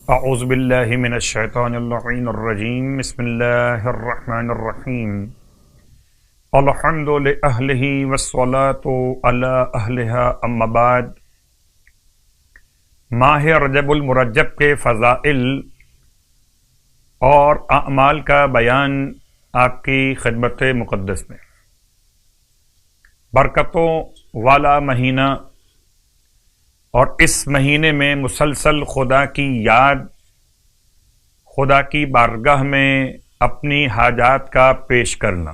اعوذ باللہ من الشیطان اللعین الرجیم بسم اللہ الرحمن الرحیم الحمد لأہلہ والصلاة علی اہلہا اما بعد۔ ماہ رجب المرجب کے فضائل اور اعمال کا بیان آپ کی خدمت مقدس میں۔ برکتوں والا مہینہ اور اس مہینے میں مسلسل خدا کی یاد، خدا کی بارگاہ میں اپنی حاجات کا پیش کرنا۔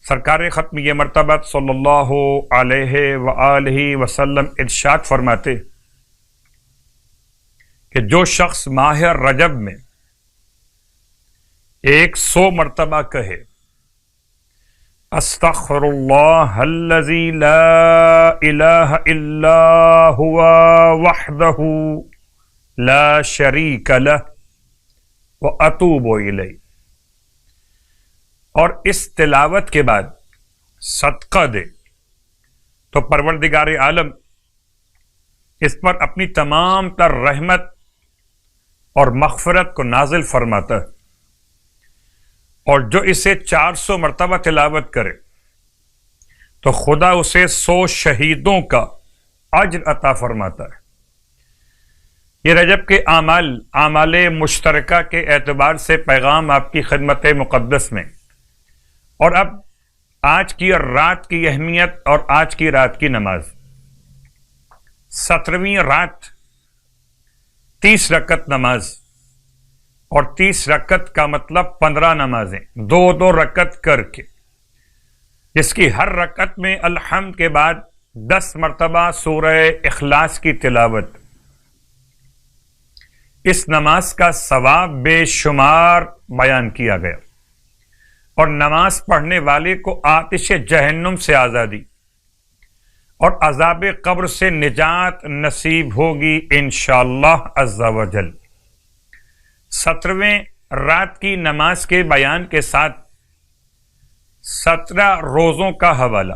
سرکار ختم یہ مرتبہ صلی اللہ علیہ وآلہ وسلم ارشاد فرماتے کہ جو شخص ماہ رجب میں 100 مرتبہ کہے استغفر اللہ الذی لا الہ الا هو وحدہ لا شریک لہ واتوب الیہ، اور اس تلاوت کے بعد صدقہ دے تو پروردگار عالم اس پر اپنی تمام تر رحمت اور مغفرت کو نازل فرماتا ہے، اور جو اسے 400 مرتبہ تلاوت کرے تو خدا اسے 100 شہیدوں کا اجر عطا فرماتا ہے۔ یہ رجب کے اعمال مشترکہ کے اعتبار سے پیغام آپ کی خدمت مقدس میں، اور اب آج کی رات کی اہمیت اور آج کی رات کی نماز۔ 17ویں رات 30 رکعت نماز، اور 30 رکعت کا مطلب 15 نمازیں 2 رکعت کر کے، جس کی ہر رکعت میں الحمد کے بعد 10 مرتبہ سورہ اخلاص کی تلاوت۔ اس نماز کا ثواب بے شمار بیان کیا گیا، اور نماز پڑھنے والے کو آتش جہنم سے آزادی اور عذاب قبر سے نجات نصیب ہوگی انشاءاللہ عز و جل۔ 17ویں رات کی نماز کے بیان کے ساتھ 17 روزوں کا حوالہ۔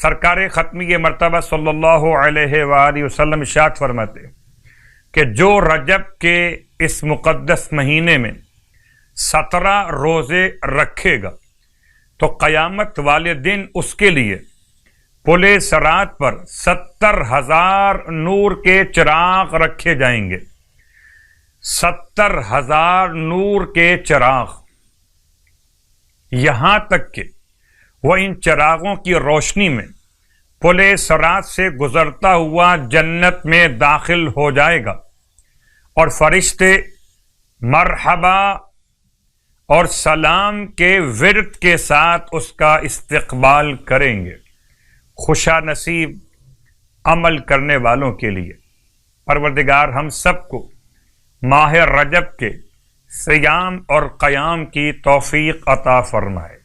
سرکار ختمی مرتبہ صلی اللہ علیہ وآلہ وسلم ارشاد فرماتے کہ جو رجب کے اس مقدس مہینے میں 17 روزے رکھے گا تو قیامت والے دن اس کے لیے پل صراط پر 70,000 نور کے چراغ رکھے جائیں گے۔ 70,000 نور کے چراغ، یہاں تک کہ وہ ان چراغوں کی روشنی میں پل صراط سے گزرتا ہوا جنت میں داخل ہو جائے گا، اور فرشتے مرحبا اور سلام کے ورد کے ساتھ اس کا استقبال کریں گے، خوشا نصیب عمل کرنے والوں کے لیے۔ پروردگار ہم سب کو ماہ رجب کے صیام اور قیام کی توفیق عطا فرمائے۔